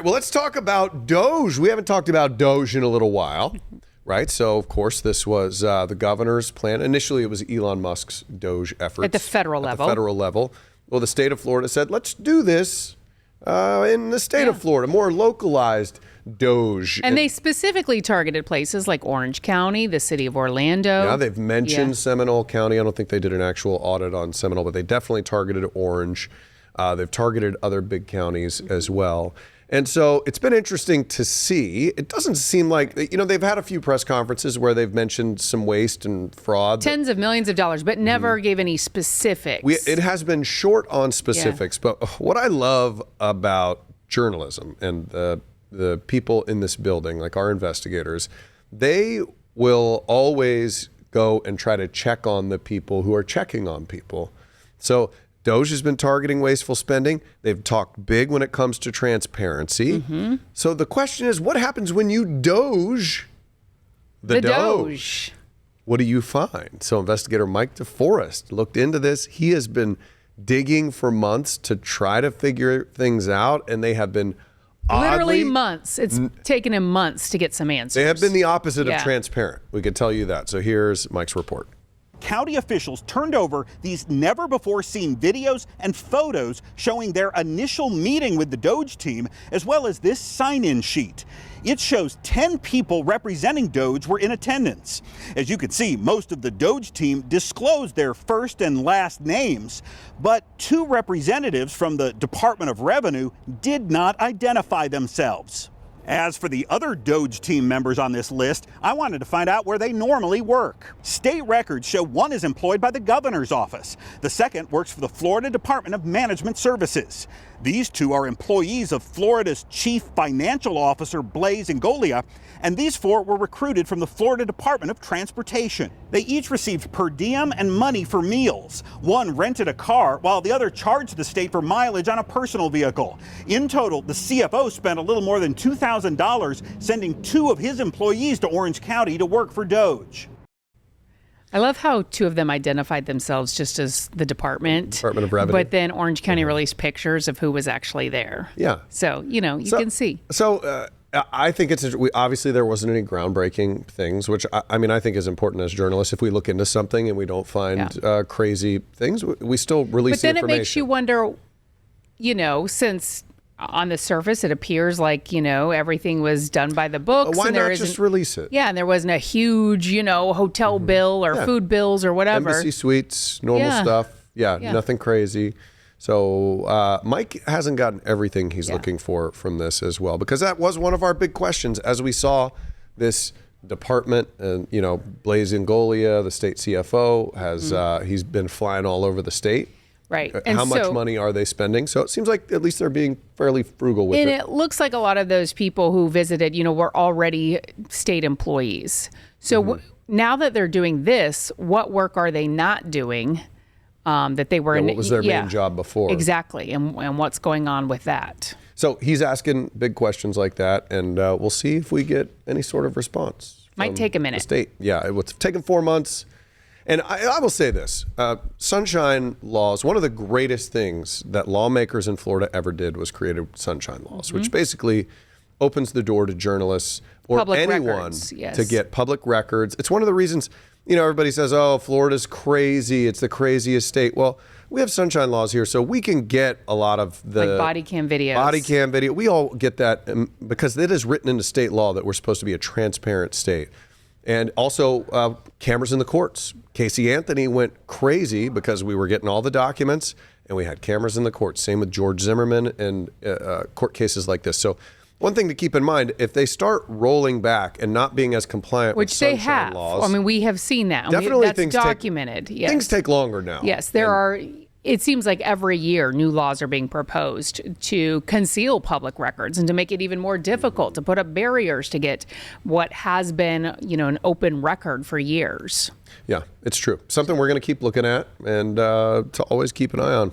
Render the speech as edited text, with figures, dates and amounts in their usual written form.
right, well, let's talk about DOGE. We haven't talked about DOGE in a little while, right? So, of course, this was the governor's plan. Initially, it was Elon Musk's DOGE efforts. At the federal level. Well, the state of Florida said, let's do this in the state of Florida, more localized DOGE. And they specifically targeted places like Orange County, the city of Orlando. Yeah, they've mentioned Seminole County. I don't think they did an actual audit on Seminole, but they definitely targeted Orange. They've targeted other big counties as well. And so it's been interesting to see. It doesn't seem like, they've had a few press conferences where they've mentioned some waste and fraud. Tens of millions of dollars, but never gave any specifics. It has been short on specifics. Yeah. But what I love about journalism and the people in this building, like our investigators, they will always go and try to check on the people who are checking on people. So DOGE has been targeting wasteful spending. They've talked big when it comes to transparency. Mm-hmm. So the question is, what happens when you DOGE the DOGE? What do you find? So investigator Mike DeForest looked into this. He has been digging for months to try to figure things out, and they have been literally months. It's taken him months to get some answers. They have been the opposite of transparent. We can tell you that. So here's Mike's report. County officials turned over these never-before-seen videos and photos showing their initial meeting with the DOGE team, as well as this sign-in sheet. It shows 10 people representing DOGE were in attendance. As you can see, most of the DOGE team disclosed their first and last names, but 2 representatives from the Department of Revenue did not identify themselves. As for the other DOGE team members on this list, I wanted to find out where they normally work. State records show one is employed by the governor's office. The second works for the Florida Department of Management Services. These 2 are employees of Florida's chief financial officer, Blaise Ngolia, and these 4 were recruited from the Florida Department of Transportation. They each received per diem and money for meals. One rented a car, while the other charged the state for mileage on a personal vehicle. In total, the CFO spent a little more than $2,000 sending 2 of his employees to Orange County to work for DOGE. I love how 2 of them identified themselves just as the Department of Revenue. But then Orange County released pictures of who was actually there. Yeah. So, you can see. So I think obviously there wasn't any groundbreaking things, which I think is important as journalists. If we look into something and we don't find crazy things, we still release the information. But then it makes you wonder, since on the surface, it appears like, everything was done by the books. Why not just release it? Yeah, and there wasn't a huge, hotel bill or food bills or whatever. Embassy suites, normal stuff. Yeah, nothing crazy. So Mike hasn't gotten everything he's looking for from this as well, because that was one of our big questions as we saw this department. And, Blaise Ngolia, the state CFO, has he's been flying all over the state. Right. And how much money are they spending? So it seems like at least they're being fairly frugal with it. And it looks like a lot of those people who visited, were already state employees. So now that they're doing this, what work are they not doing that they were in? What was their main job before? Exactly. And what's going on with that? So he's asking big questions like that, and we'll see if we get any sort of response. Might take a minute. The state. Yeah, it's taken 4 months. And I will say this, sunshine laws, one of the greatest things that lawmakers in Florida ever did was created sunshine laws, which basically opens the door to journalists or public anyone records, to get public records. It's one of the reasons, everybody says, oh, Florida's crazy. It's the craziest state. Well, we have sunshine laws here, so we can get a lot of the like body cam videos. Body cam video. We all get that because it is written into state law that we're supposed to be a transparent state. And also cameras in the courts. Casey Anthony went crazy because we were getting all the documents and we had cameras in the courts. Same with George Zimmerman and court cases like this. So one thing to keep in mind, if they start rolling back and not being as compliant with sunshine laws. I mean, we have seen that. Definitely that's documented. Things take longer now. Yes, it seems like every year new laws are being proposed to conceal public records and to make it even more difficult, to put up barriers to get what has been, an open record for years. Yeah, it's true. Something we're going to keep looking at and to always keep an eye on.